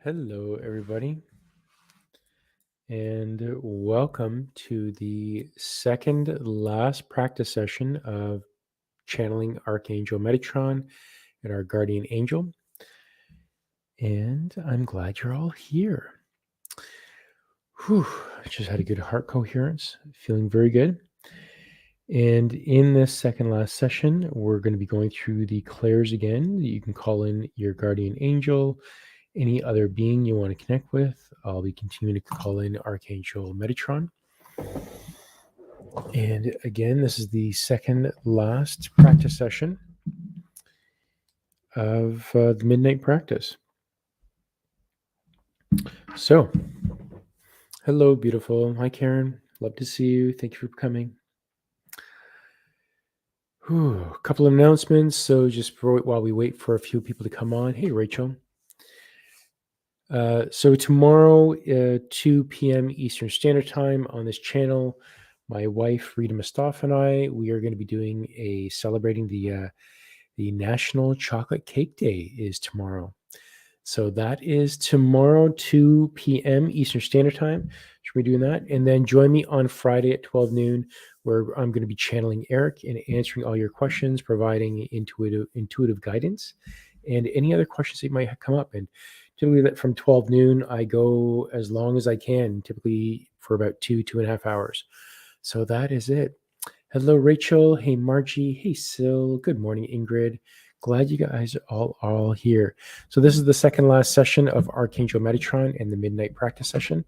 Hello, everybody, and welcome to the second last practice session of channeling Archangel Metatron and our guardian angel. And I'm glad you're all here. Whew, I just had a good heart coherence, feeling very good. And in this second last session, we're going to be going through the clairs again. You can call in your guardian angel, any other being you want to connect with. I'll be continuing to call in Archangel Metatron. And again, this is the second last practice session of the midnight practice. So, hello, beautiful. Hi, Karen. Love to see you. Thank you for coming. A couple of announcements. So, just while we wait for a few people to come on. Hey, Rachel. So tomorrow, 2 p.m. Eastern Standard Time on this channel, my wife Rita Mustafa and I, we are going to be doing celebrating the National Chocolate Cake Day is tomorrow. So that is tomorrow, 2 p.m. Eastern Standard Time. Should we be doing that? And then join me on Friday at 12 noon, where I'm going to be channeling Eric and answering all your questions, providing intuitive guidance, and any other questions that might come up. And typically from 12 noon, I go as long as I can, typically for about 2.5 hours. So that is it. Hello, Rachel. Hey, Margie. Hey, Sil. Good morning, Ingrid. Glad you guys are all here. So this is the second last session of Archangel Metatron and the Midnight Practice session.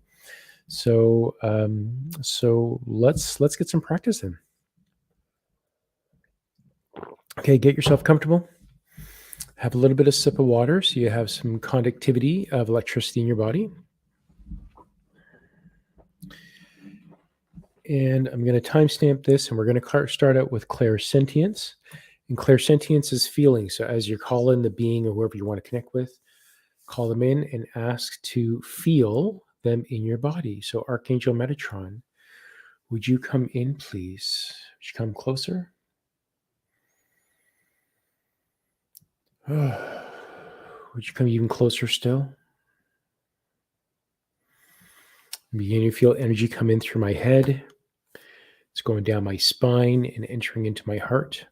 So let's get some practice in. Okay, get yourself comfortable. Have a little bit of sip of water so you have some conductivity of electricity in your body. And I'm going to timestamp this, and we're going to start out with Clairsentience. And Clairsentience is feeling. So as you call in the being or whoever you want to connect with, call them in and ask to feel them in your body. So Archangel Metatron, would you come in, please? Would you come closer? Would you come even closer still? I'm beginning to feel energy come in through my head. It's going down my spine and entering into my heart.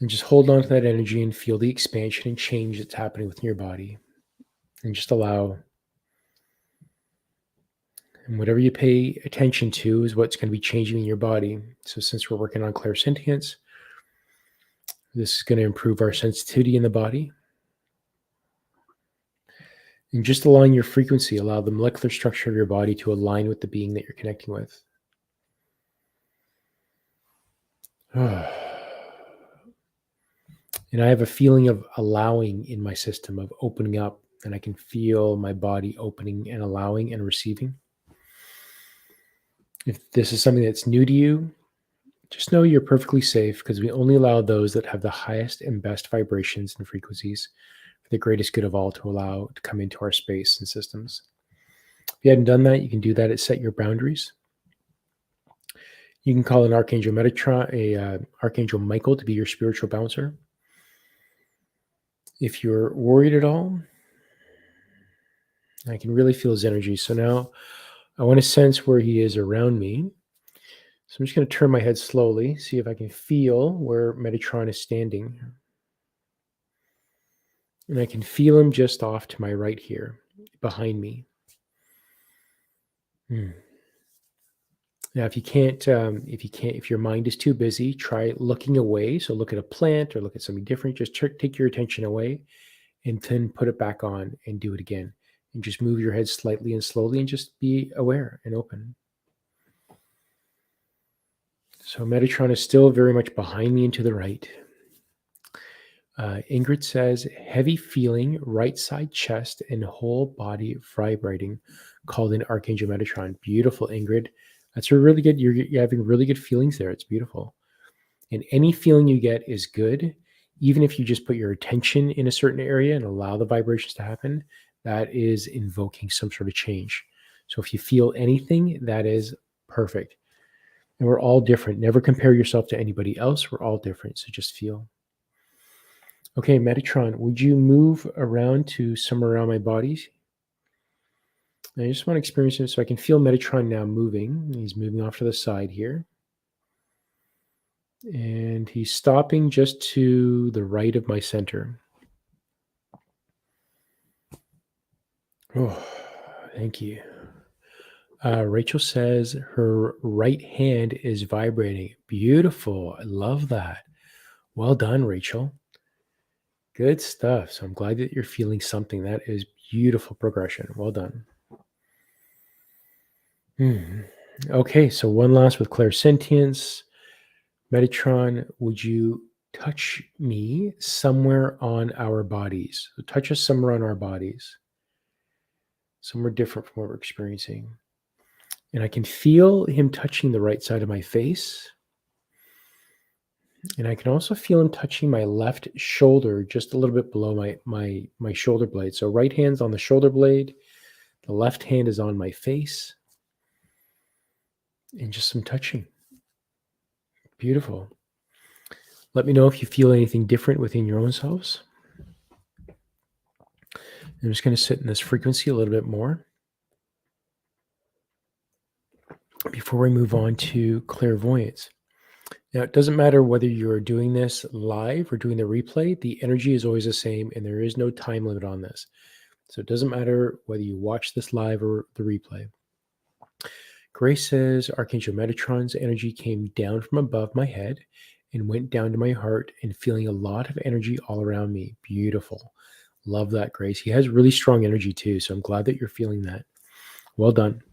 And just hold on to that energy and feel the expansion and change that's happening within your body. And just allow. And whatever you pay attention to is what's going to be changing in your body. So since we're working on clairsentience, this is going to improve our sensitivity in the body. And just allowing your frequency, allow the molecular structure of your body to align with the being that you're connecting with. And I have a feeling of allowing in my system, of opening up, and I can feel my body opening and allowing and receiving. If this is something that's new to you, just know you're perfectly safe, because we only allow those that have the highest and best vibrations and frequencies for the greatest good of all to allow to come into our space and systems. If you hadn't done that, you can do that at Set Your Boundaries. You can call an Archangel Metatron, Archangel Michael, to be your spiritual bouncer. If you're worried at all, I can really feel his energy. So now I want to sense where he is around me. So I'm just going to turn my head slowly, see if I can feel where Metatron is standing. And I can feel him just off to my right here, behind me. Now, if your mind is too busy, try looking away. So look at a plant or look at something different. Just take your attention away and then put it back on and do it again. And just move your head slightly and slowly and just be aware and open. So Metatron is still very much behind me and to the right. Ingrid says, heavy feeling, right side chest and whole body vibrating, called in Archangel Metatron. Beautiful, Ingrid. That's a really good, you're having really good feelings there. It's beautiful. And any feeling you get is good. Even if you just put your attention in a certain area and allow the vibrations to happen, that is invoking some sort of change. So if you feel anything, that is perfect. And we're all different. Never compare yourself to anybody else. We're all different. So just feel. Okay, Metatron, would you move around to somewhere around my body? I just want to experience it so I can feel Metatron now moving. He's moving off to the side here. And he's stopping just to the right of my center. Oh, thank you. Rachel says her right hand is vibrating. Beautiful. I love that. Well done, Rachel. Good stuff. So I'm glad that you're feeling something. That is beautiful progression. Well done. Okay, so one last with Clairsentience. Metatron, would you touch me somewhere on our bodies? So touch us somewhere on our bodies, somewhere different from what we're experiencing. And I can feel him touching the right side of my face. And I can also feel him touching my left shoulder, just a little bit below my shoulder blade. So right hand's on the shoulder blade. The left hand is on my face. And just some touching. Beautiful. Let me know if you feel anything different within your own selves. I'm just going to sit in this frequency a little bit more before we move on to clairvoyance. Now, it doesn't matter whether you're doing this live or doing the replay, the energy is always the same and there is no time limit on this. So it doesn't matter whether you watch this live or the replay. Grace says, Archangel Metatron's energy came down from above my head and went down to my heart and feeling a lot of energy all around me. Beautiful. Love that, Grace. He has really strong energy too, so I'm glad that you're feeling that. Well done.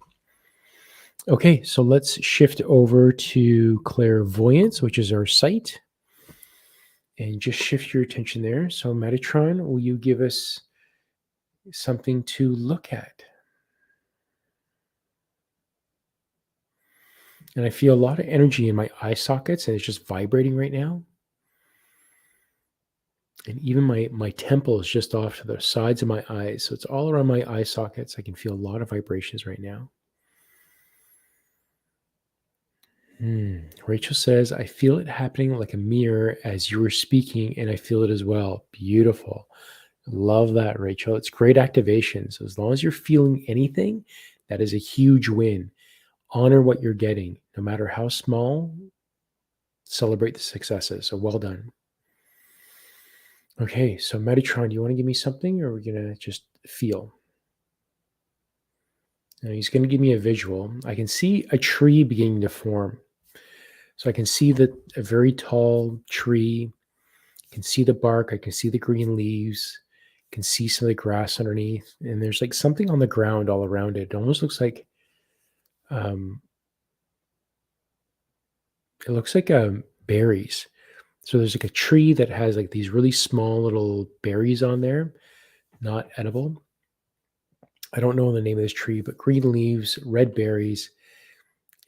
Okay, so let's shift over to clairvoyance, which is our sight. And just shift your attention there. So Metatron, will you give us something to look at? And I feel a lot of energy in my eye sockets, and it's just vibrating right now. And even my temple is just off to the sides of my eyes. So it's all around my eye sockets. I can feel a lot of vibrations right now. Rachel says, I feel it happening like a mirror as you were speaking, and I feel it as well. Beautiful. Love that, Rachel. It's great activation. So as long as you're feeling anything, that is a huge win. Honor what you're getting, no matter how small. Celebrate the successes. So well done. Okay, so Metatron, do you want to give me something, or are we going to just feel? Now he's going to give me a visual. I can see a tree beginning to form. So I can see that a very tall tree. I can see the bark. I can see the green leaves. I can see some of the grass underneath. And there's like something on the ground all around it. It almost looks like berries. So there's like a tree that has like these really small little berries on there, not edible. I don't know the name of this tree, but green leaves, red berries,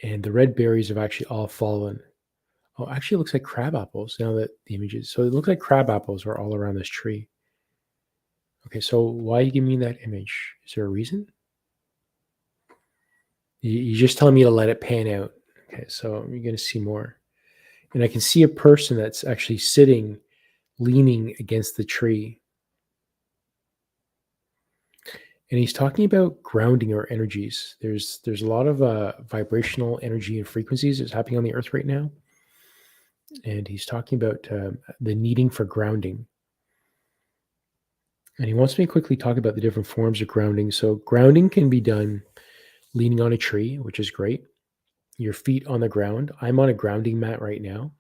and the red berries have actually all fallen. Oh, actually, it looks like crab apples now that the images. So it looks like crab apples are all around this tree. Okay, so why are you giving me that image? Is there a reason? You're just telling me to let it pan out. Okay, so you're going to see more. And I can see a person that's actually sitting, leaning against the tree. And he's talking about grounding our energies. There's a lot of vibrational energy and frequencies that's happening on the earth right now. And he's talking about the needing for grounding. And he wants me to quickly talk about the different forms of grounding. So grounding can be done leaning on a tree, which is great. Your feet on the ground. I'm on a grounding mat right now.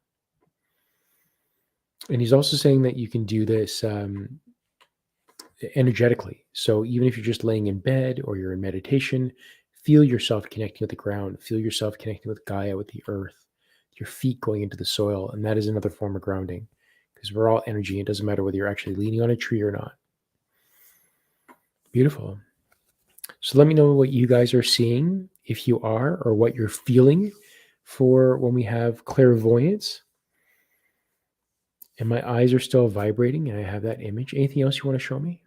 And he's also saying that you can do this energetically. So even if you're just laying in bed or you're in meditation, feel yourself connecting with the ground. Feel yourself connecting with Gaia, with the earth, your feet going into the soil. And that is another form of grounding because we're all energy. It doesn't matter whether you're actually leaning on a tree or not. Beautiful. So let me know what you guys are seeing, if you are, or what you're feeling for when we have clairvoyance. And my eyes are still vibrating and I have that image. Anything else you want to show me?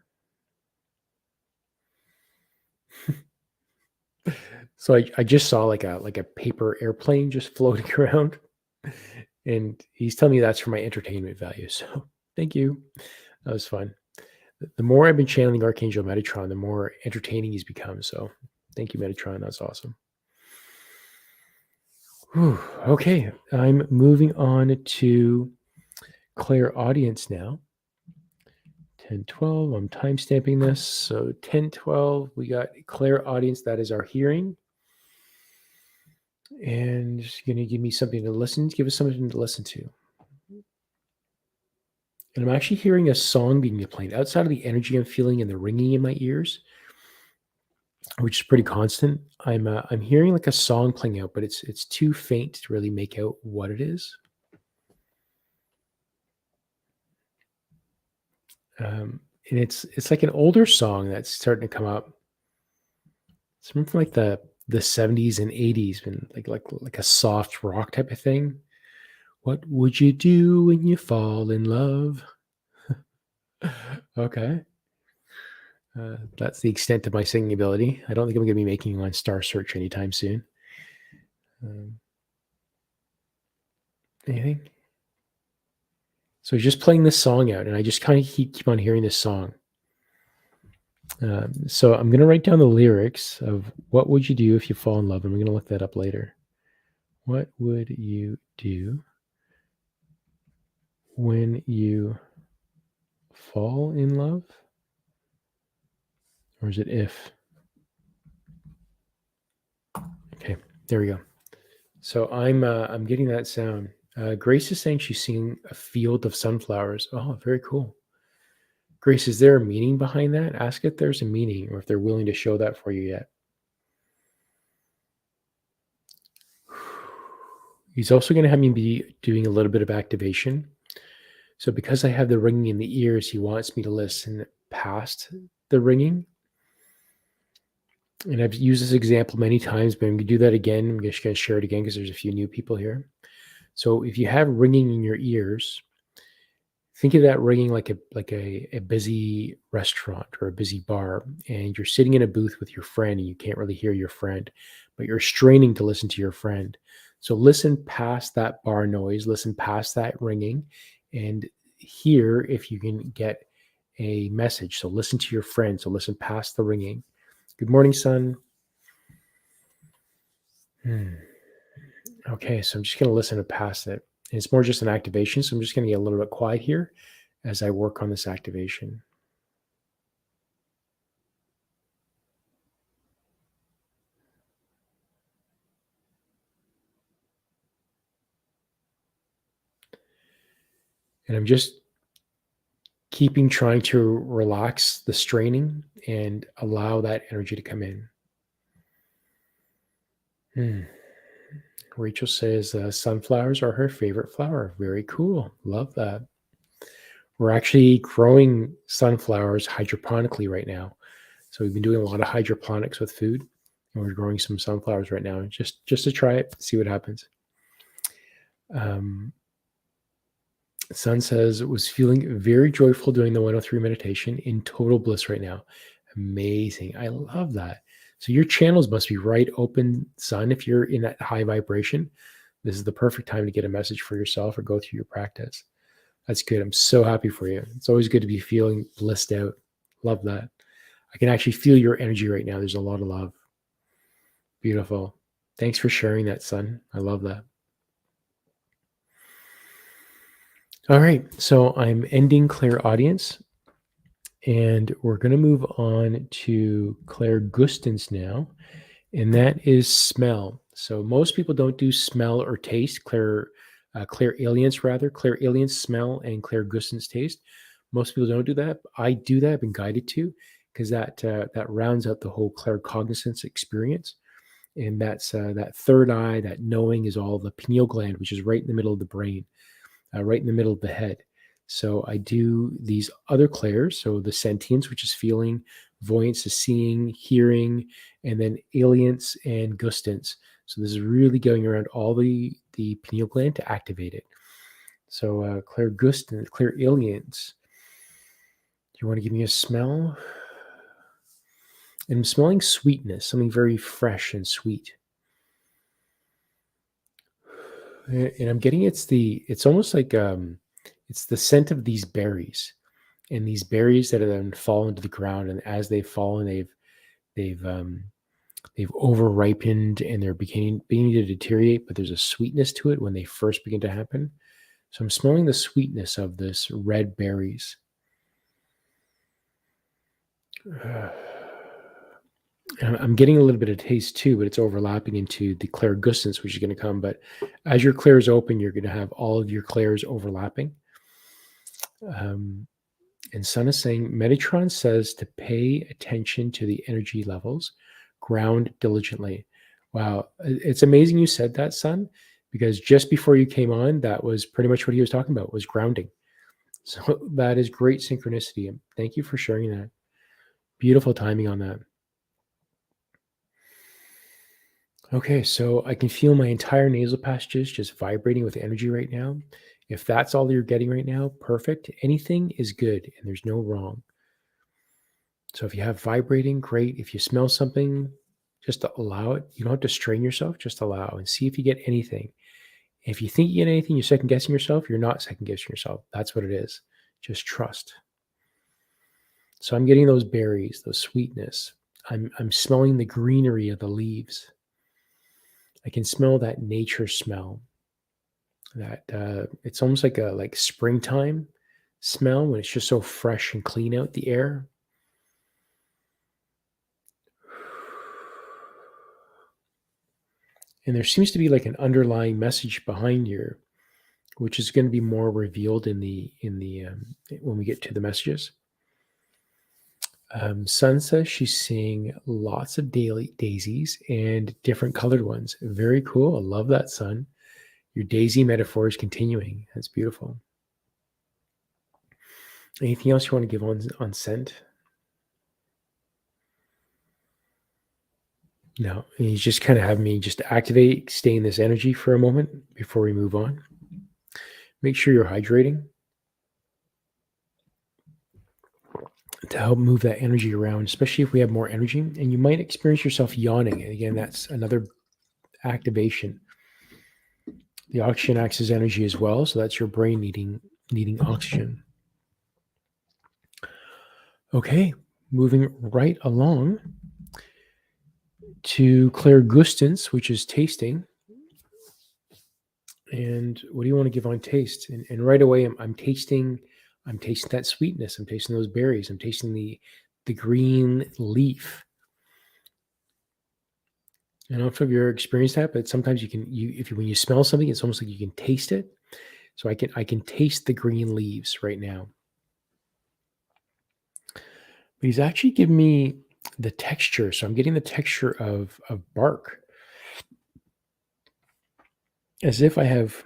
So I just saw like a paper airplane just floating around. And he's telling me that's for my entertainment value. So Thank you. That was fun. The more I've been channeling Archangel Metatron, the more entertaining he's become. So thank you, Metatron. That's awesome. Whew. Okay, I'm moving on to Clairaudience now. 10:12. I'm time stamping this. So 10:12, we got Clairaudience. That is our hearing. And it's going to give me something to listen. Give us something to listen to. And I'm actually hearing a song being played outside of the energy I'm feeling and the ringing in my ears, which is pretty constant. I'm hearing like a song playing out, but it's too faint to really make out what it is. And it's like an older song that's starting to come up. It's from like the 70s and 80s, been like a soft rock type of thing. What would you do when you fall in love? Okay. That's the extent of my singing ability. I don't think I'm going to be making one Star Search anytime soon. Anything? So just playing this song out, and I just kind of keep on hearing this song. So I'm going to write down the lyrics of what would you do if you fall in love, and we're going to look that up later. What would you do when you fall in love? Or is it if? Okay, there we go. So I'm getting that sound. Grace is saying she's seeing a field of sunflowers. Oh, very cool. Grace, is there a meaning behind that? Ask if there's a meaning or if they're willing to show that for you yet. He's also going to have me be doing a little bit of activation. So because I have the ringing in the ears, he wants me to listen past the ringing. And I've used this example many times, but I'm going to do that again. I'm just going to share it again because there's a few new people here. So if you have ringing in your ears, think of that ringing like a busy restaurant or a busy bar, and you're sitting in a booth with your friend and you can't really hear your friend, but you're straining to listen to your friend. So listen past that bar noise, listen past that ringing, and hear if you can get a message. So listen to your friend. So listen past the ringing. Good morning, son. Okay, so I'm just going to listen to past it. And it's more just an activation, so I'm just going to get a little bit quiet here as I work on this activation. And I'm just trying to relax the straining and allow that energy to come in. Rachel says sunflowers are her favorite flower. Very cool. Love that. We're actually growing sunflowers hydroponically right now. So we've been doing a lot of hydroponics with food, and we're growing some sunflowers right now just to try it, see what happens. Sun says, was feeling very joyful doing the 103 meditation, in total bliss right now. Amazing. I love that. So your channels must be right open, Sun. If you're in that high vibration, this is the perfect time to get a message for yourself or go through your practice. That's good. I'm so happy for you. It's always good to be feeling blissed out. Love that. I can actually feel your energy right now. There's a lot of love. Beautiful. Thanks for sharing that, Sun. I love that. All right. So I'm ending Clairaudience, and we're going to move on to Clairgustance now, and that is smell. So most people don't do smell or taste. Clairalience, rather. Clairalience smell and Clairgustance taste. Most people don't do that. I do that. I've been guided to, because that rounds out the whole Claircognizance experience. And that's that third eye, that knowing, is all the pineal gland, which is right in the middle of the brain, right in the middle of the head. So I do these other clairs. So the sentience, which is feeling, voyance is seeing, hearing, and then alience and gustance. So this is really going around all the pineal gland to activate it. So clairgustance, clairalience. Do you want to give me a smell? And I'm smelling sweetness, something very fresh and sweet. And I'm getting it's almost like It's the scent of these berries, and these berries that have then fallen to the ground, and as they've fallen, they've over ripened and they're beginning to deteriorate, but there's a sweetness to it when they first begin to happen. So I'm smelling the sweetness of this red berries. I'm getting a little bit of taste too, but it's overlapping into the Clairgustance, which is going to come. But as your clairs open, you're going to have all of your clairs overlapping. And Sun is saying, Metatron says to pay attention to the energy levels, ground diligently. Wow. It's amazing you said that, Sun, because just before you came on, that was pretty much what he was talking about, was grounding. So that is great synchronicity. Thank you for sharing that. Beautiful timing on that. Okay, so I can feel my entire nasal passages just vibrating with energy right now. If that's all you're getting right now, perfect. Anything is good and there's no wrong. So if you have vibrating, great. If you smell something, just allow it. You don't have to strain yourself, just allow and see if you get anything. If you think you get anything, you're second guessing yourself, you're not second guessing yourself. That's what it is. Just trust. So I'm getting those berries, those sweetness. I'm smelling the greenery of the leaves. I can smell that nature smell. That it's almost like springtime smell when it's just so fresh and clean out the air. And there seems to be like an underlying message behind here, which is going to be more revealed in the when we get to the messages. Sun says she's seeing lots of daisies and different colored ones. Very cool. I love that, Sun. Your daisy metaphor is continuing. That's beautiful. Anything else you want to give on scent? No, you just kind of have me just activate, stay in this energy for a moment before we move on. Make sure you're hydrating to help move that energy around, especially if we have more energy. And you might experience yourself yawning. And again, that's another activation. The oxygen acts as energy as well, so that's your brain needing oxygen. Okay, moving right along to Clairgustance, which is tasting. And what do you want to give on taste? And right away, I'm tasting that sweetness. I'm tasting those berries. I'm tasting the green leaf. I don't know if you've ever experienced that, but sometimes when you smell something, it's almost like you can taste it. So I can taste the green leaves right now. But he's actually giving me the texture. So I'm getting the texture of bark. As if I've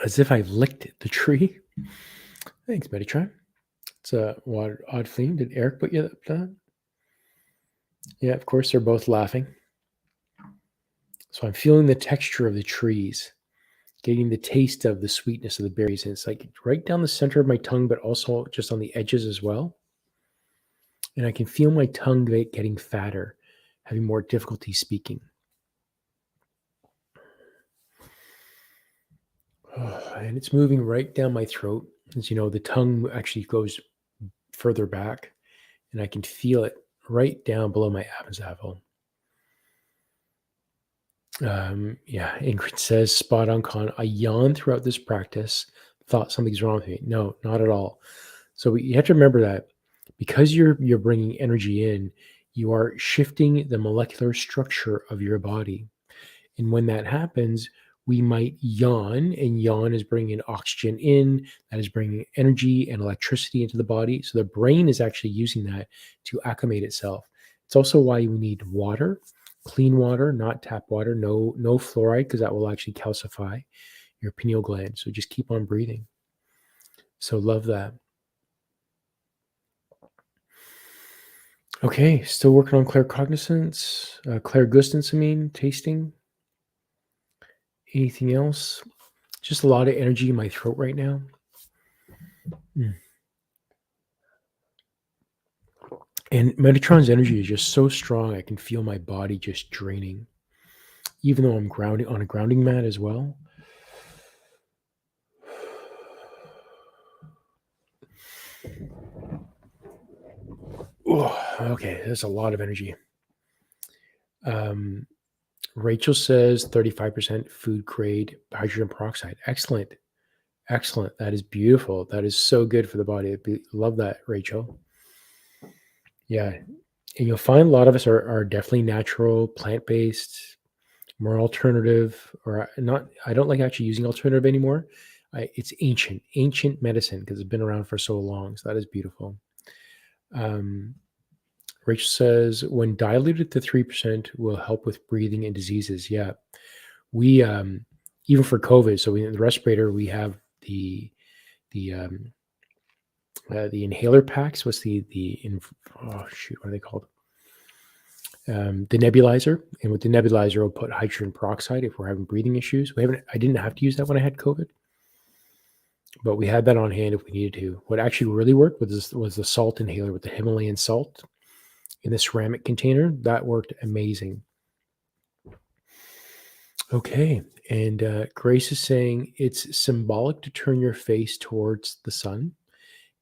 licked the tree. Thanks, Metatron. It's a odd theme. Did Eric put you up to that? Yeah, of course, they're both laughing. So I'm feeling the texture of the trees, getting the taste of the sweetness of the berries. And it's like right down the center of my tongue, but also just on the edges as well. And I can feel my tongue getting fatter, having more difficulty speaking. And it's moving right down my throat. As you know, the tongue actually goes further back, and I can feel it right down below my Adam's apple. Yeah, Ingrid says, spot on, Con. I yawned throughout this practice, thought something's wrong with me. No, not at all. So you have to remember that because you're bringing energy in, you are shifting the molecular structure of your body. And when that happens, we might yawn, and yawn is bringing oxygen in, that is bringing energy and electricity into the body. So the brain is actually using that to acclimate itself. It's also why we need water, clean water, not tap water, no fluoride, because that will actually calcify your pineal gland. So just keep on breathing. So love that. Okay, still working on claircognizance, clairgustance, tasting. Anything else? Just a lot of energy in my throat right now. And Metatron's energy is just so strong, I can feel my body just draining. Even though I'm grounding on a grounding mat as well. Oh, okay, there's a lot of energy. Rachel says 35% food grade hydrogen peroxide. Excellent. Excellent. That is beautiful. That is so good for the body. Love that, Rachel. Yeah. And you'll find a lot of us are definitely natural, plant based, more alternative, or not. I don't like actually using alternative anymore. It's ancient medicine because it's been around for so long. So that is beautiful. Rachel says, when diluted to 3% will help with breathing and diseases. Yeah. We, even for COVID, so in the respirator, we have the inhaler packs. What's oh shoot, what are they called? The nebulizer, and with the nebulizer, we'll put hydrogen peroxide if we're having breathing issues. I didn't have to use that when I had COVID, but we had that on hand if we needed to. What actually really worked was the salt inhaler with the Himalayan salt in the ceramic container. That worked amazing. Okay, and Grace is saying it's symbolic to turn your face towards the sun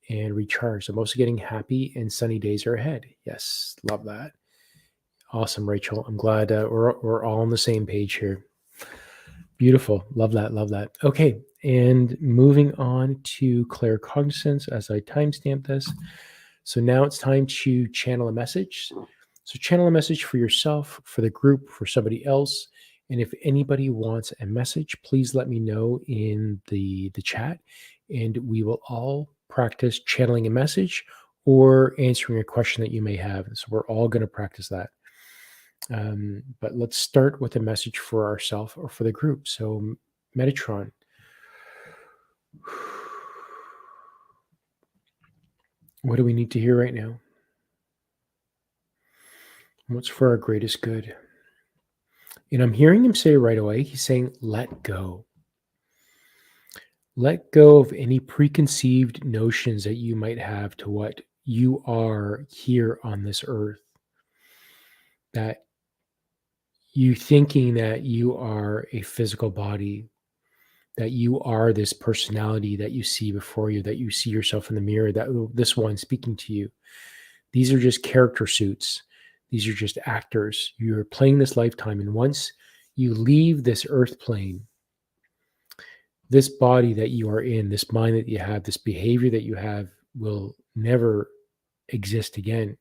and recharge. I'm also getting happy and sunny days are ahead. Yes, love that. Awesome, Rachel. I'm glad we're all on the same page here. Beautiful. Love that. Love that. Okay, and moving on to Claircognizance as I timestamp this. So now it's time to channel a message. So channel a message for yourself, for the group, for somebody else. And if anybody wants a message, please let me know in the chat, and we will all practice channeling a message or answering a question that you may have. So we're all going to practice that. But let's start with a message for ourselves or for the group. So Metatron. What do we need to hear right now? What's for our greatest good? And I'm hearing him say right away, he's saying, let go. Let go of any preconceived notions that you might have to what you are here on this earth. That you thinking that you are a physical body, that you are this personality that you see before you, that you see yourself in the mirror, that this one speaking to you. These are just character suits. These are just actors. You're playing this lifetime. And once you leave this earth plane, this body that you are in, this mind that you have, this behavior that you have will never exist again.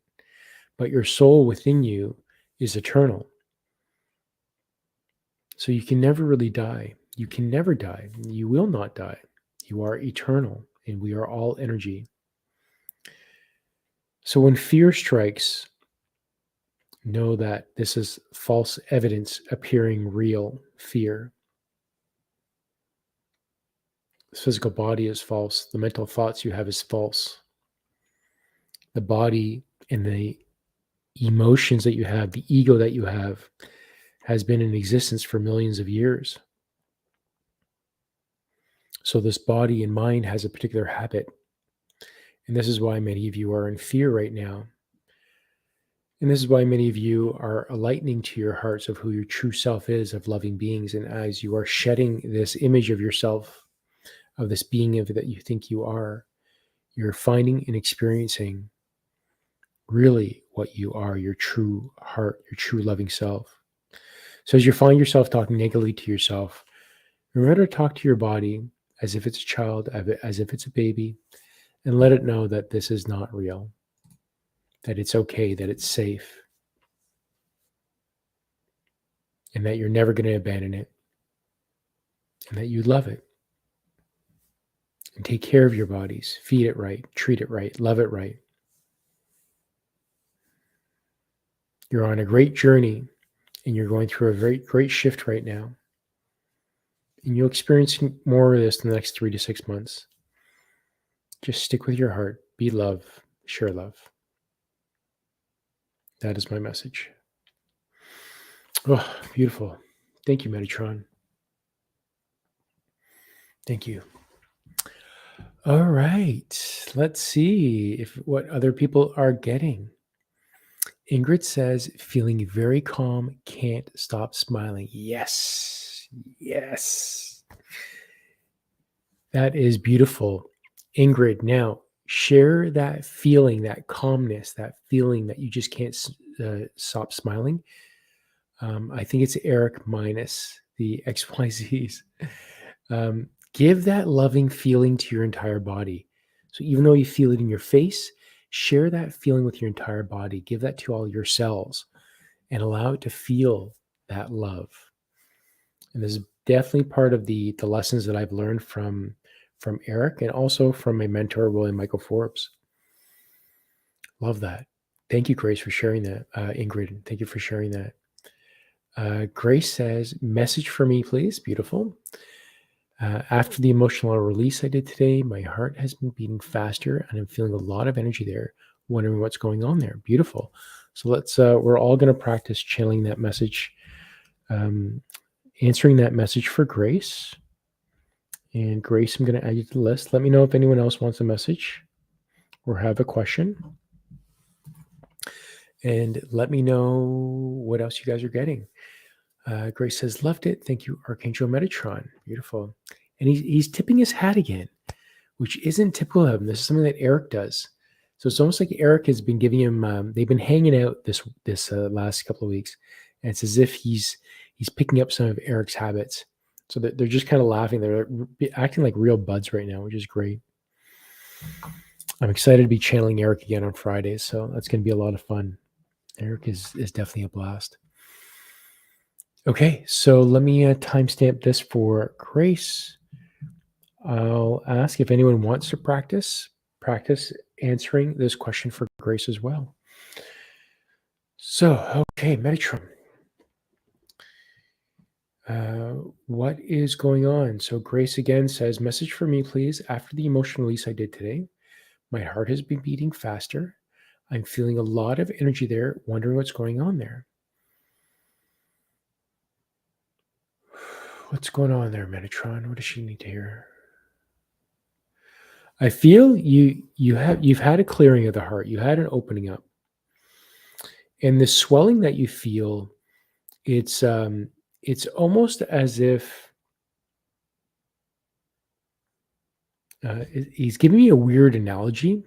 But your soul within you is eternal. So you can never really die. You can never die. You will not die. You are eternal, and we are all energy. So when fear strikes, know that this is false evidence appearing real fear. The physical body is false. The mental thoughts you have is false. The body and the emotions that you have, the ego that you have, has been in existence for millions of years. So this body and mind has a particular habit. And this is why many of you are in fear right now. And this is why many of you are lightening to your hearts of who your true self is, of loving beings. And as you are shedding this image of yourself, of this being of that you think you are, you're finding and experiencing really what you are, your true heart, your true loving self. So as you find yourself talking negatively to yourself, remember to talk to your body as if it's a child, as if it's a baby, and let it know that this is not real, that it's okay, that it's safe, and that you're never going to abandon it, and that you love it. And take care of your bodies, feed it right, treat it right, love it right. You're on a great journey, and you're going through a very great shift right now. And you'll experience more of this in the next 3 to 6 months. Just stick with your heart, be love, share love. That is my message. Oh, beautiful. Thank you, Metatron. Thank you. All right. Let's see what other people are getting. Ingrid says, feeling very calm, can't stop smiling. Yes. Yes. That is beautiful. Ingrid, now Share that feeling, that calmness, that feeling that you just can't stop smiling. I think it's Eric minus the XYZs. Give that loving feeling to your entire body. So even though you feel it in your face, share that feeling with your entire body. Give that to all your cells and allow it to feel that love. And this is definitely part of the lessons that I've learned from Eric and also from my mentor, William Michael Forbes. Love that. Thank you, Grace, for sharing that. Ingrid, thank you for sharing that. Grace says, message for me, please. Beautiful. After the emotional release I did today, my heart has been beating faster and I'm feeling a lot of energy there, wondering what's going on there. Beautiful. So we're all going to practice channeling that message, answering that message for Grace. And Grace, I'm going to add you to the list. Let me know if anyone else wants a message or have a question. And let me know what else you guys are getting. Grace says, loved it. Thank you, Archangel Metatron. Beautiful. And he's tipping his hat again, which isn't typical of him. This is something that Eric does. So it's almost like Eric has been giving him, they've been hanging out this last couple of weeks. And it's as if he's picking up some of Eric's habits. So they're just kind of laughing. They're acting like real buds right now, which is great. I'm excited to be channeling Eric again on Fridays. So that's going to be a lot of fun. Eric is definitely a blast. Okay, so let me timestamp this for Grace. I'll ask if anyone wants to practice answering this question for Grace as well. So, okay, Metatron. What is going on? So Grace again says, message for me, please. After the emotional release I did today, my heart has been beating faster. I'm feeling a lot of energy there, wondering what's going on there. What's going on there, Metatron? What does she need to hear? I feel you've had a clearing of the heart. You had an opening up. And the swelling that you feel, it's almost as if he's giving me a weird analogy.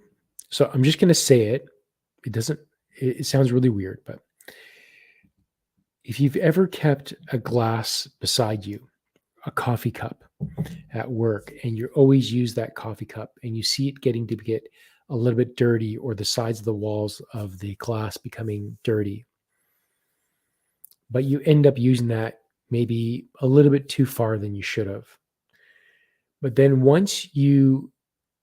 So I'm just going to say it. It sounds really weird, but if you've ever kept a glass beside you, a coffee cup at work, and you always use that coffee cup and you see it getting to get a little bit dirty or the sides of the walls of the glass becoming dirty, but you end up using that maybe a little bit too far than you should have. But then once you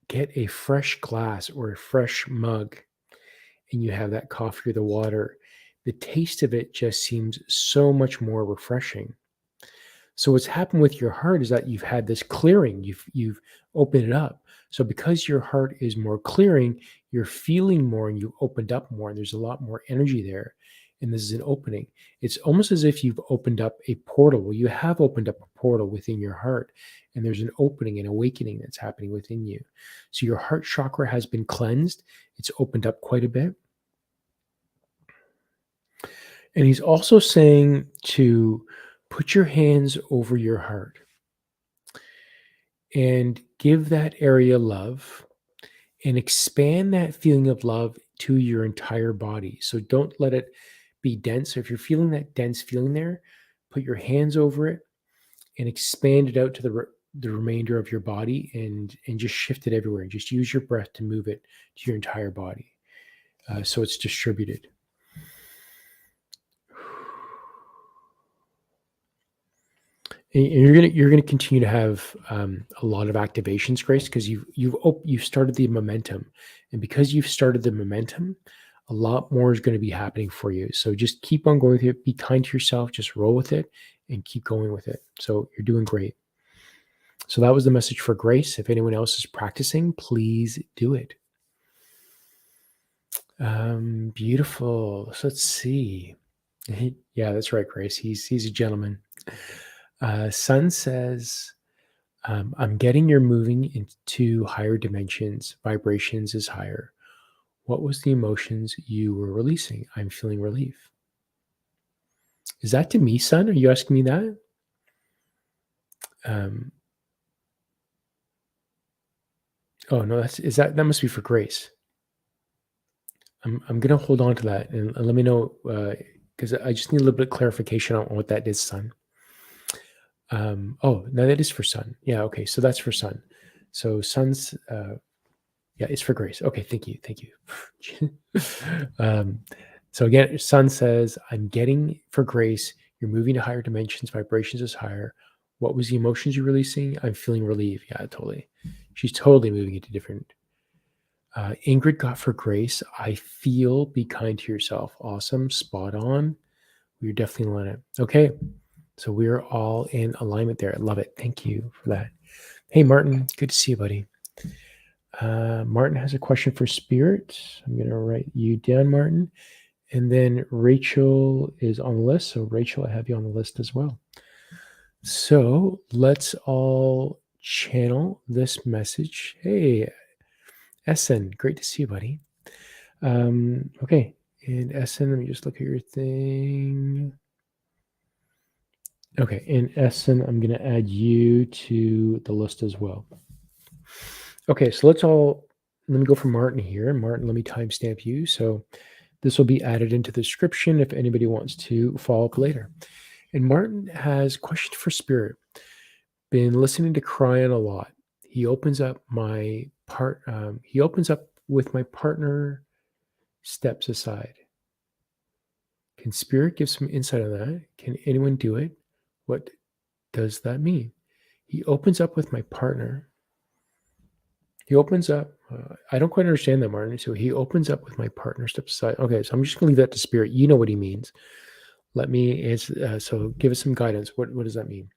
get a fresh glass or a fresh mug and you have that coffee or the water, the taste of it just seems so much more refreshing. So what's happened with your heart is that you've had this clearing, you've opened it up. So because your heart is more clearing, you're feeling more and you've opened up more and there's a lot more energy there. And this is an opening. It's almost as if you've opened up a portal. Well, you have opened up a portal within your heart and there's an opening, an awakening that's happening within you. So your heart chakra has been cleansed. It's opened up quite a bit. And he's also saying to put your hands over your heart and give that area love and expand that feeling of love to your entire body. So don't let it be dense. So if you're feeling that dense feeling there, put your hands over it and expand it out to the remainder of your body and just shift it everywhere. And just use your breath to move it to your entire body. So it's distributed. And you're gonna continue to have a lot of activations, Grace, because you've started the momentum, and because you've started the momentum, a lot more is going to be happening for you. So just keep on going with it. Be kind to yourself. Just roll with it and keep going with it. So you're doing great. So that was the message for Grace. If anyone else is practicing, please do it. Beautiful. So let's see. Yeah, that's right, Grace. He's a gentleman. Sun says, I'm getting you're moving into higher dimensions. Vibrations is higher. What was the emotions you were releasing? I'm feeling relief. Is that to me, Sun? Are you asking me that? Oh no, that must be for Grace. I'm gonna hold on to that and let me know because I just need a little bit of clarification on what that is, son. Oh, no, that is for Sun. Yeah, okay, so that's for Sun. So Sun's yeah, it's for Grace. Okay, thank you. um, so again, Sun says, I'm getting for Grace, you're moving to higher dimensions, vibrations is higher. What was the emotions you're releasing? I'm feeling relief. Yeah, totally. She's totally moving into different. Ingrid got for Grace, I feel, be kind to yourself. Awesome, spot on. We're definitely on it. Okay, so we're all in alignment there. I love it. Thank you for that. Hey, Martin, good to see you, buddy. Martin has a question for Spirit. I'm going to write you down, Martin. And then Rachel is on the list. So, Rachel, I have you on the list as well. So, let's all channel this message. Hey, Ahsen, great to see you, buddy. Okay. And Ahsen, let me just look at your thing. Okay. And Ahsen, I'm going to add you to the list as well. Okay. So, let me go for Martin here. Martin, let me timestamp you. So, this will be added into the description if anybody wants to follow up later. And Martin has a question for Spirit. Been listening to Crying a lot. He opens up he opens up with my partner steps aside. Can Spirit give some insight on that? Can anyone do it? What does that mean? He opens up with my partner. He opens up. I don't quite understand that, Martin. So he opens up with my partner steps aside. Okay, so I'm just going to leave that to Spirit. You know what he means. Let me answer. So give us some guidance. What does that mean?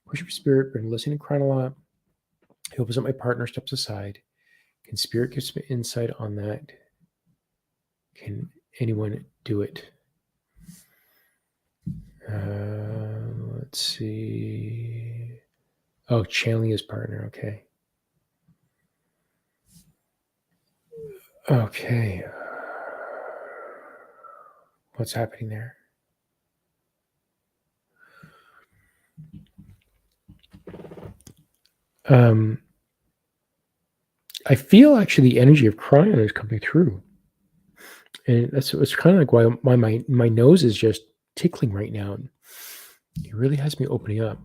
Worship Spirit, been listening to Crying a lot. He opens up my partner steps aside. Can Spirit give some insight on that? Can anyone do it? Let's see. Oh, channeling his partner. Okay. Okay. What's happening there? I feel actually the energy of crying is coming through. And it's kind of like why my nose is just tickling right now. It really has me opening up.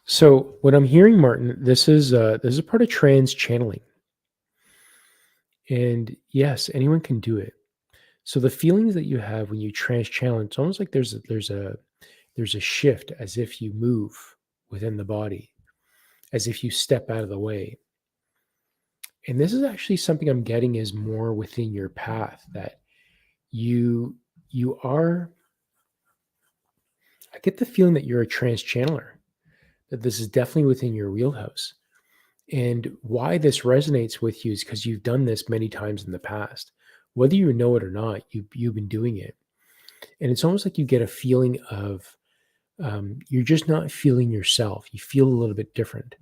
So what I'm hearing, Martin, this is a part of trans channeling, and yes, anyone can do it. So the feelings that you have when you trans channel, it's almost like there's a shift, as if you move within the body, as if you step out of the way. And this is actually something I'm getting is more within your path that you are. I get the feeling that you're a trans channeler, that this is definitely within your wheelhouse. And why this resonates with you is because you've done this many times in the past. Whether you know it or not, you've been doing it. And it's almost like you get a feeling of you're just not feeling yourself. You feel a little bit different.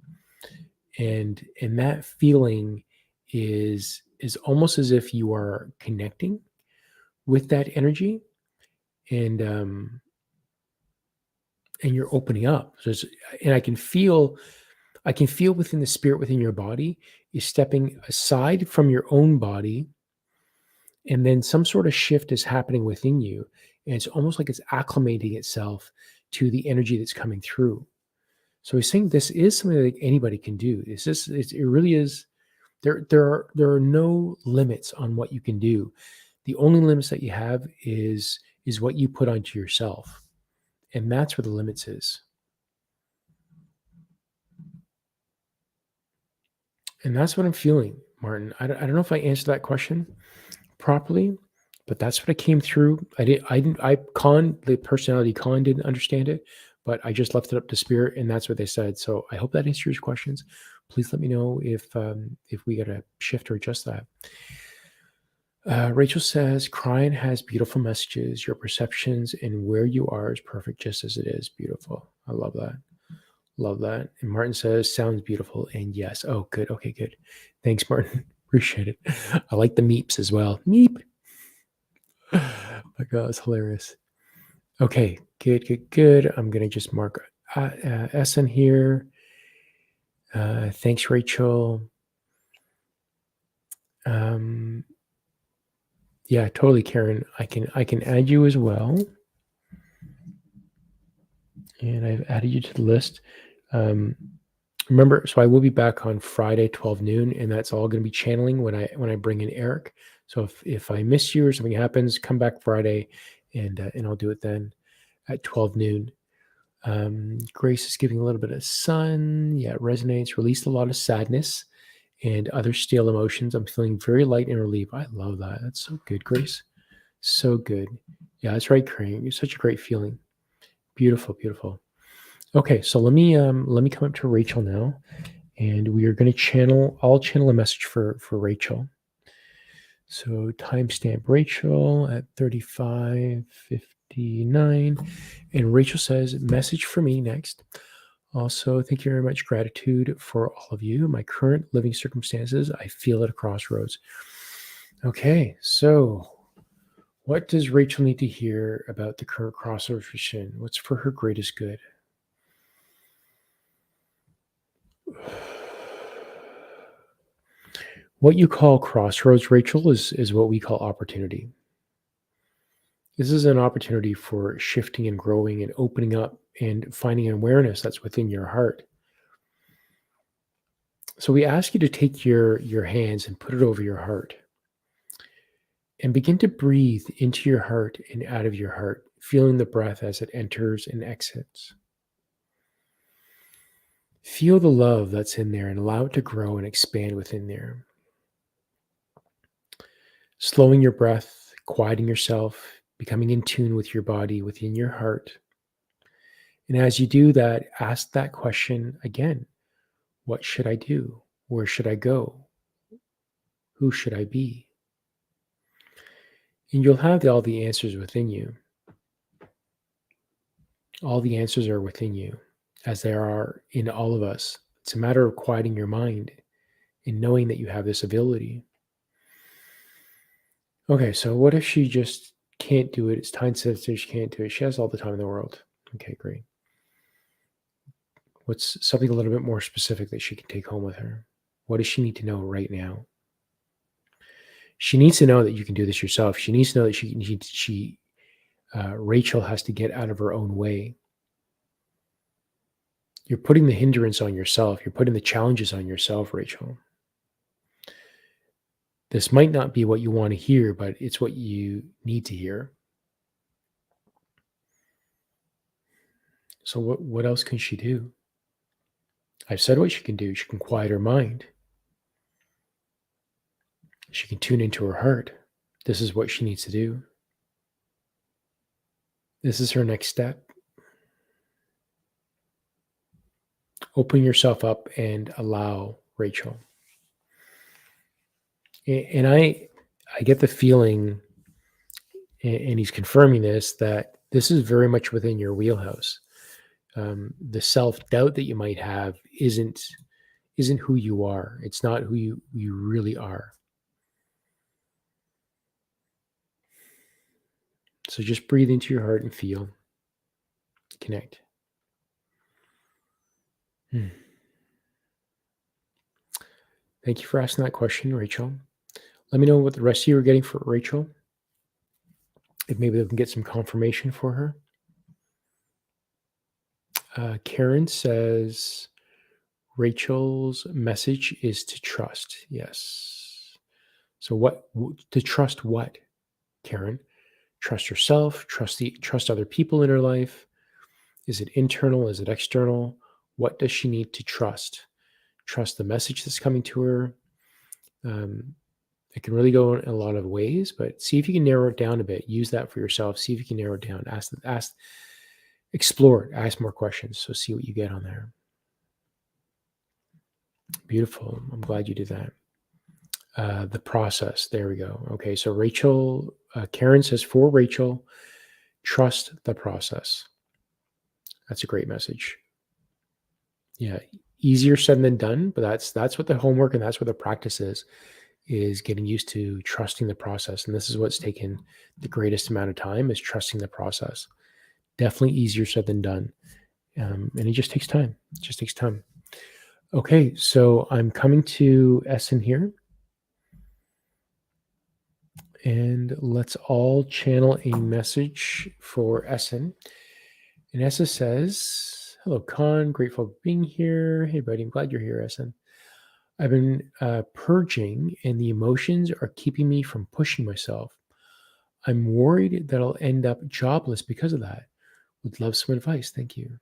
And that feeling is almost as if you are connecting with that energy and you're opening up. And I can feel within the spirit within your body is stepping aside from your own body, and then some sort of shift is happening within you, and it's almost like it's acclimating itself to the energy that's coming through. So he's saying this is something that anybody can do. It really is. There are no limits on what you can do. The only limits that you have is what you put onto yourself, and that's where the limits is. And that's what I'm feeling, Martin. I don't know if I answered that question properly, but that's what I came through. The personality Con didn't understand it, but I just left it up to spirit, and that's what they said. So I hope that answers your questions. Please let me know if we got to shift or adjust that. Rachel says, crying has beautiful messages. Your perceptions and where you are is perfect just as it is. Beautiful. I love that. Love that. And Martin says, sounds beautiful. And yes. Oh, good. Okay, good. Thanks, Martin. Appreciate it. I like the meeps as well. Meep. My God, it's hilarious. Okay, good. I'm going to just mark Ahsen here. Thanks, Rachel. Yeah, totally, Karen. I can add you as well. And I've added you to the list. Remember, so I will be back on Friday, 12 noon, and that's all going to be channeling when I bring in Eric. So if I miss you or something happens, come back Friday, and I'll do it then at 12 noon. Grace is giving a little bit of sun. Yeah, it resonates. Released a lot of sadness and other stale emotions. I'm feeling very light and relieved. I love that. That's so good, Grace. So good. Yeah, that's right, Crane. You're such a great feeling. Beautiful, beautiful. Okay, so let me come up to Rachel now, and we are going to channel. I'll channel a message for Rachel. So timestamp Rachel at 35:59, and Rachel says, "Message for me next." Also, thank you very much. Gratitude for all of you. My current living circumstances, I feel at a crossroads. Okay, so what does Rachel need to hear about the current crossroads she's in? What's for her greatest good? What you call crossroads, Rachel, is what we call opportunity. This is an opportunity for shifting and growing and opening up and finding an awareness that's within your heart. So we ask you to take your hands and put it over your heart and begin to breathe into your heart and out of your heart, feeling the breath as it enters and exits. Feel the love that's in there and allow it to grow and expand within there. Slowing your breath, quieting yourself, becoming in tune with your body within your heart. And as you do that, ask that question again. What should I do? Where should I go? Who should I be? And you'll have all the answers within you. All the answers are within you, as there are in all of us. It's a matter of quieting your mind and knowing that you have this ability. Okay, so what if she just can't do it? It's time sensitive, she can't do it. She has all the time in the world. Okay, great. What's something a little bit more specific that she can take home with her? What does she need to know right now? She needs to know that you can do this yourself. She needs to know that Rachel has to get out of her own way. You're putting the hindrance on yourself. You're putting the challenges on yourself, Rachel. This might not be what you want to hear, but it's what you need to hear. So what else can she do? I've said what she can do. She can quiet her mind. She can tune into her heart. This is what she needs to do. This is her next step. Open yourself up and allow, Rachel. And I get the feeling, and he's confirming this, that this is very much within your wheelhouse. The self-doubt that you might have isn't who you are. It's not who you really are. So just breathe into your heart and feel. Connect. Thank you for asking that question, Rachel. Let me know what the rest of you are getting for Rachel. If maybe we can get some confirmation for her. Karen says Rachel's message is to trust. Yes. So to trust what, Karen? Trust yourself, trust other people in her life. Is it internal? Is it external? What does she need to trust? Trust the message that's coming to her. It can really go in a lot of ways, but see if you can narrow it down a bit. Use that for yourself. See if you can narrow it down. Explore it. Ask more questions. So see what you get on there. Beautiful. I'm glad you did that. The process. There we go. Okay. So Rachel, Karen says for Rachel, trust the process. That's a great message. Yeah. Easier said than done, but that's what the homework and that's what the practice is is getting used to trusting the process. And this is what's taken the greatest amount of time, is trusting the process. Definitely easier said than done. And it just takes time. It just takes time. Okay, so I'm coming to Ahsen here. And let's all channel a message for Ahsen. And Ahsen says, hello, Khan. Grateful for being here. Hey, buddy. I'm glad you're here, Ahsen. I've been purging, and the emotions are keeping me from pushing myself. I'm worried that I'll end up jobless because of that. Would love some advice. Thank you.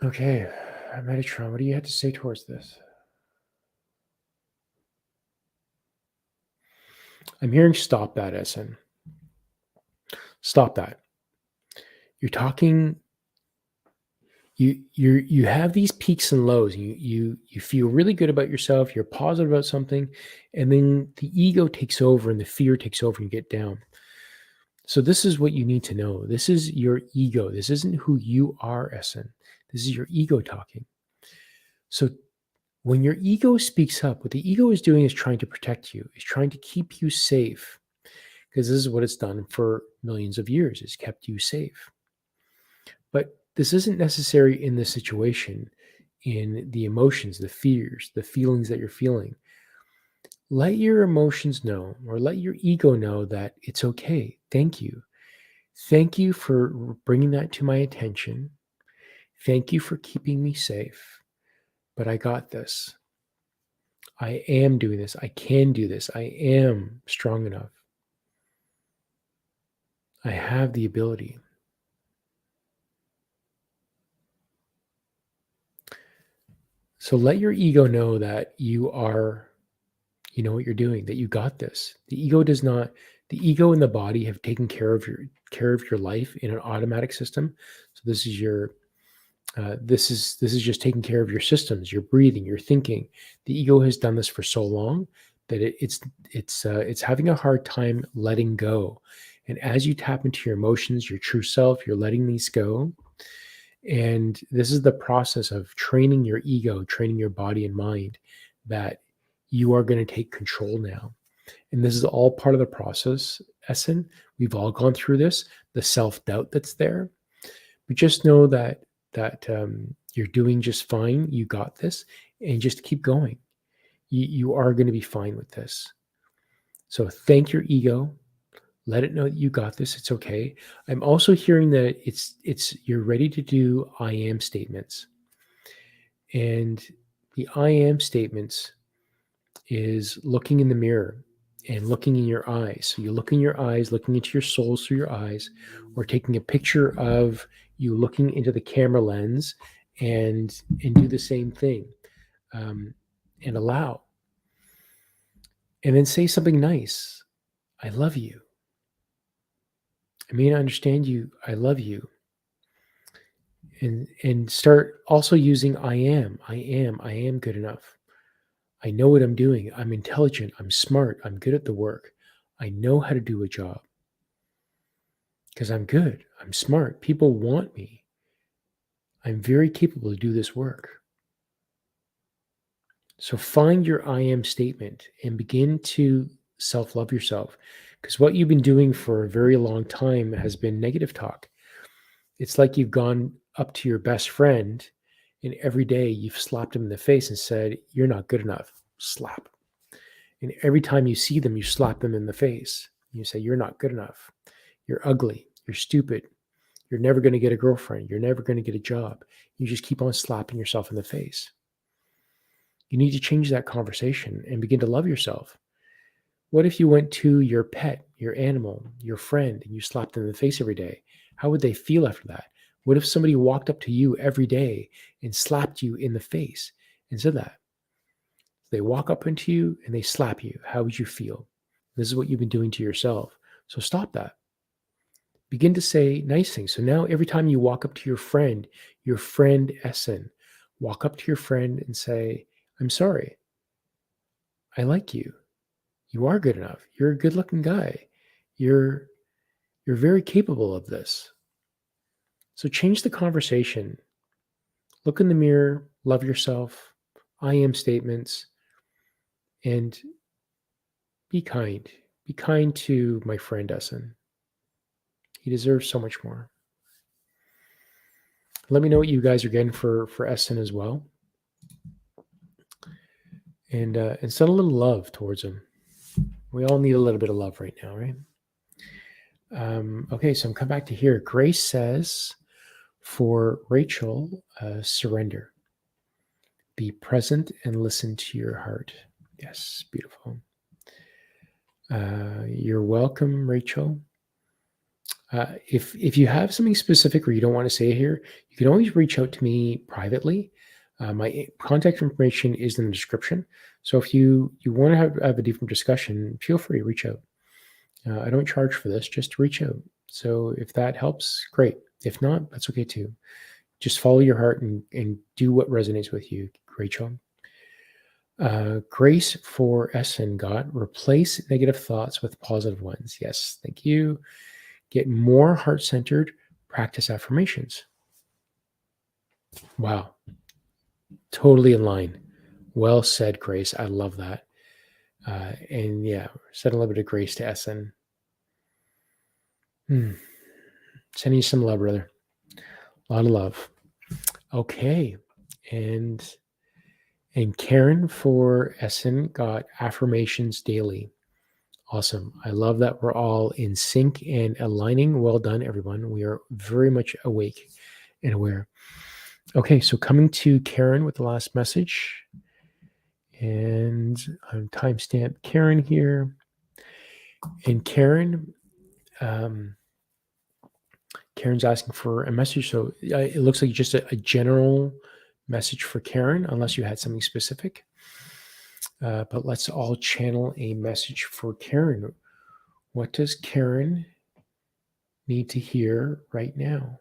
Okay, Metatron, what do you have to say towards this? I'm hearing stop that, Ahsen. Stop that. You're talking. You have these peaks and lows. You feel really good about yourself. You're positive about something, and then the ego takes over and the fear takes over, and you get down. So this is what you need to know. This is your ego. This isn't who you are, Ahsen. This is your ego talking. So when your ego speaks up, what the ego is doing is trying to protect you. It's trying to keep you safe, because this is what it's done for millions of years. It's kept you safe. But this isn't necessary in this situation, in the emotions, the fears, the feelings that you're feeling. Let your emotions know, or let your ego know, that it's okay. Thank you. Thank you for bringing that to my attention. Thank you for keeping me safe. But I got this. I am doing this. I can do this. I am strong enough. I have the ability. So let your ego know that you know what you're doing, that you got this. The ego and the body have taken care of your life in an automatic system. So this is just taking care of your systems, your breathing, your thinking. The ego has done this for so long that it's having a hard time letting go. And as you tap into your emotions, your true self, you're letting these go. And this is the process of training your ego, training your body and mind, that you are going to take control now. And this is all part of the process, Ahsen. We've all gone through this, the self-doubt that's there. But just know that you're doing just fine. You got this, and just keep going. You are going to be fine with this. So thank your ego. Let it know that you got this. It's okay. I'm also hearing that it's you're ready to do I am statements. And the I am statements is looking in the mirror and looking in your eyes. So you look in your eyes, looking into your soul through your eyes, or taking a picture of you looking into the camera lens, and do the same thing, and allow. And then say something nice. I love you. I may not understand you. I love you. And start also using I am good enough. I know what I'm doing. I'm intelligent. I'm smart. I'm good at the work. I know how to do a job because I'm good. I'm smart. People want me. I'm very capable to do this work. So find your I am statement and begin to self love yourself, because what you've been doing for a very long time has been negative talk. It's like you've gone up to your best friend, and every day you've slapped him in the face and said, "You're not good enough." Slap. And every time you see them, you slap them in the face. You say, "You're not good enough. You're ugly. You're stupid. You're never going to get a girlfriend. You're never going to get a job." You just keep on slapping yourself in the face. You need to change that conversation and begin to love yourself. What if you went to your pet, your animal, your friend, and you slapped them in the face every day? How would they feel after that? What if somebody walked up to you every day and slapped you in the face and said that? They walk up into you and they slap you. How would you feel? This is what you've been doing to yourself. So stop that. Begin to say nice things. So now every time you walk up to your friend Ahsen, walk up to your friend and say, "I'm sorry. I like you. You are good enough. You're a good looking guy. You're very capable of this." So change the conversation. Look in the mirror, love yourself, I am statements, And be kind. Be kind to my friend Ahsen. He deserves so much more. Let me know what you guys are getting for Ahsen as well. And send a little love towards him. We all need a little bit of love right now, right? Okay, so I'm coming back to here. Grace says, for Rachel, surrender. Be present and listen to your heart. Yes, beautiful. You're welcome, Rachel. If you have something specific or you don't want to say it here, you can always reach out to me privately. My contact information is in the description. So if you want to have a different discussion, feel free to reach out. I don't charge for this, just reach out. So if that helps, great. If not, that's okay too. Just follow your heart and do what resonates with you, Rachel. Grace for Ahsen got, replace negative thoughts with positive ones. Yes, thank you. Get more heart-centered, practice affirmations. Wow. Totally in line. Well said, Grace. I love that. And yeah, send a little bit of grace to Ahsen. Sending you some love, brother. A lot of love. Okay. And Karen for Ahsen got affirmations daily. Awesome. I love that we're all in sync and aligning. Well done, everyone. We are very much awake and aware. Okay, so coming to Karen with the last message. And I'm timestamp Karen here. And Karen, Karen's asking for a message. So it looks like just a general message for Karen, unless you had something specific. But let's all channel a message for Karen. What does Karen need to hear right now?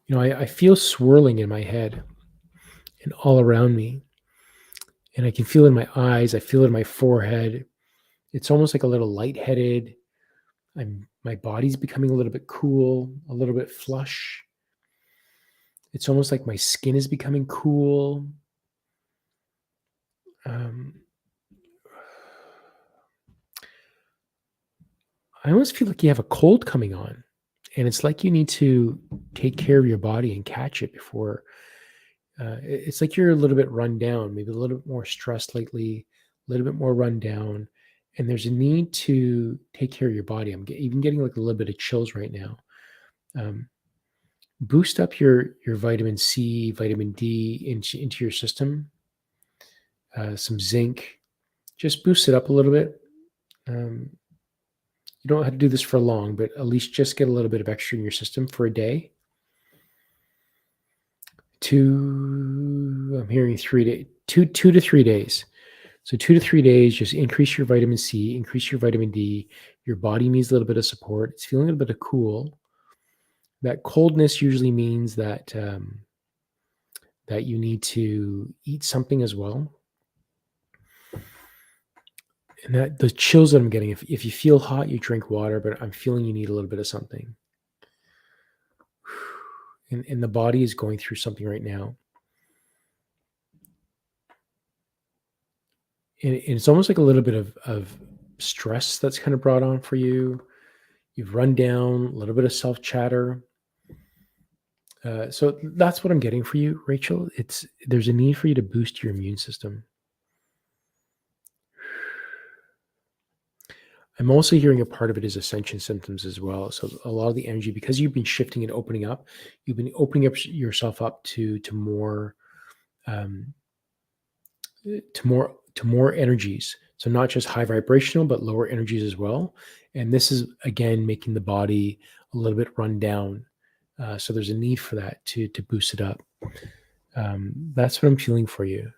You know, I feel swirling in my head and all around me. And I can feel it in my eyes. I feel it in my forehead. It's almost like a little lightheaded. My body's becoming a little bit cool, a little bit flush. It's almost like my skin is becoming cool. I almost feel like you have a cold coming on, and it's like you need to take care of your body and catch it before. It's like you're a little bit run down, maybe a little bit more stressed lately, a little bit more run down, and there's a need to take care of your body. I'm even getting like a little bit of chills right now. Boost up your vitamin C, vitamin D into your system. Some zinc, just boost it up a little bit. You don't have to do this for long, but at least just get a little bit of extra in your system for a day. I'm hearing 2 to 3 days. So 2 to 3 days, just increase your vitamin C, increase your vitamin D. Your body needs a little bit of support. It's feeling a little bit of cool. That coldness usually means that that you need to eat something as well. And that the chills that I'm getting, if you feel hot, you drink water, but I'm feeling you need a little bit of something. And the body is going through something right now. And it's almost like a little bit of stress that's kind of brought on for you. You've run down, a little bit of self-chatter. So that's what I'm getting for you, Rachel. There's a need for you to boost your immune system. I'm also hearing a part of it is ascension symptoms as well. So a lot of the energy, because you've been shifting and opening up, you've been opening up yourself up to more energies. So not just high vibrational, but lower energies as well. And this is again making the body a little bit run down. So there's a need for that to boost it up. That's what I'm feeling for you.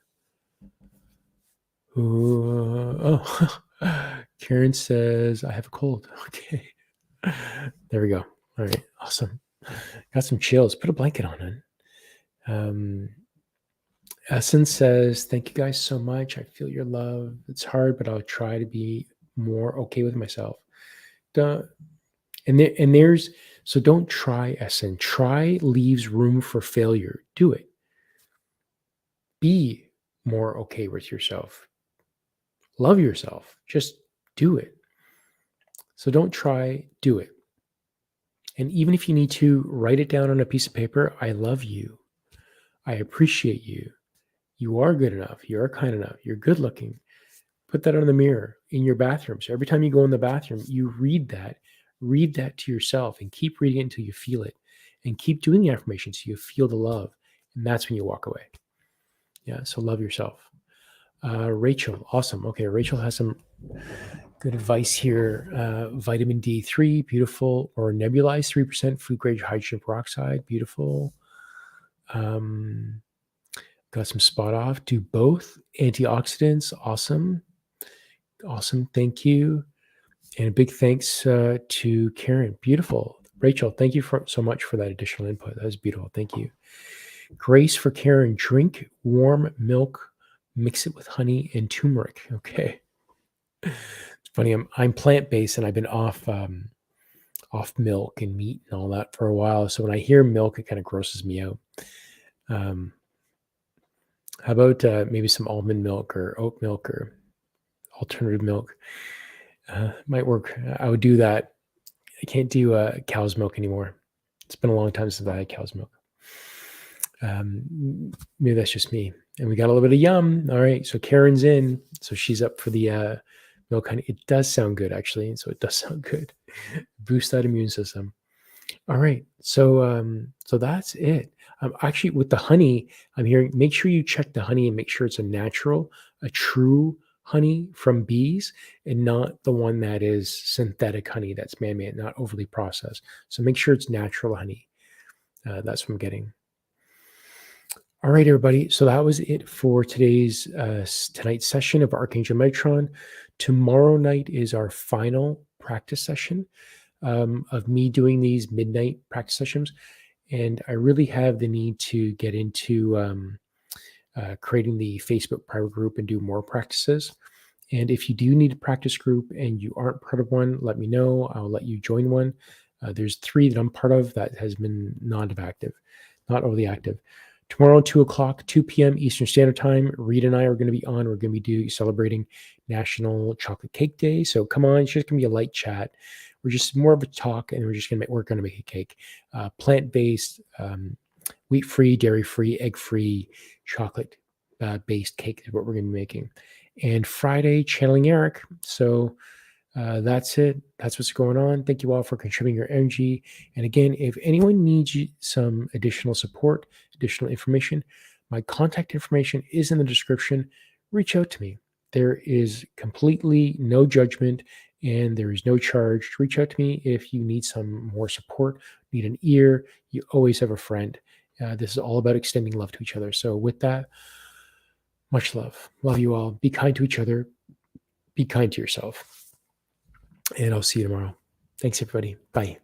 Karen says, I have a cold. Okay. There we go. All right. Awesome. Got some chills. Put a blanket on it. Ahsen says, thank you guys so much. I feel your love. It's hard, but I'll try to be more okay with myself. And there's So don't try, Ahsen. Try leaves room for failure. Do it. Be more okay with yourself. Love yourself. Just do it. So don't try, do it. And even if you need to write it down on a piece of paper, I love you. I appreciate you. You are good enough. You are kind enough. You're good looking. Put that on the mirror in your bathroom. So every time you go in the bathroom, you read that to yourself and keep reading it until you feel it, and keep doing the affirmation so you feel the love. And that's when you walk away. Yeah. So love yourself. Rachel, awesome. Okay. Rachel has some good advice here. Vitamin D3, beautiful, or nebulized 3% food grade hydrogen peroxide, beautiful. Got some spot off. Do both. Antioxidants, awesome. Awesome. Thank you. And a big thanks to Karen. Beautiful. Rachel, thank you so much for that additional input. That was beautiful. Thank you. Grace for Karen. Drink warm milk, mix it with honey and turmeric. Okay. It's funny. I'm plant-based and I've been off milk and meat and all that for a while. So when I hear milk, it kind of grosses me out. How about maybe some almond milk or oat milk or alternative milk? Might work. I would do that. I can't do cow's milk anymore. It's been a long time since I had cow's milk. Maybe that's just me. And we got a little bit of yum. All right. So Karen's in. So she's up for the milk honey. It does sound good, actually. So it does sound good. Boost that immune system. All right. So so that's it. Actually, with the honey, I'm hearing, make sure you check the honey and make sure it's a natural, a true honey from bees, and not the one that is synthetic honey that's man-made, not overly processed. So make sure it's natural honey. That's what I'm getting. All right, everybody. So that was it for tonight's session of Archangel Metatron. Tomorrow night is our final practice session of me doing these midnight practice sessions. And I really have the need to get into creating the Facebook private group and do more practices. And if you do need a practice group and you aren't part of one, let me know. I'll let you join one. There's 3 that I'm part of that has been not overly active. Tomorrow, 2 o'clock, 2 p.m. Eastern Standard Time, Reed and I are going to be on. We're going to be celebrating National Chocolate Cake Day. So come on, it's just going to be a light chat. We're just more of a talk, and we're going to make a cake. Plant-based, wheat-free, dairy-free, egg-free, chocolate-based cake is what we're going to be making. And Friday, channeling Eric. So that's it. That's what's going on. Thank you all for contributing your energy. And again, if anyone needs some additional support, additional information, my contact information is in the description. Reach out to me. There is completely no judgment and there is no charge. Reach out to me if you need some more support, need an ear. You always have a friend. This is all about extending love to each other. So with that, much love. Love you all. Be kind to each other. Be kind to yourself. And I'll see you tomorrow. Thanks, everybody. Bye.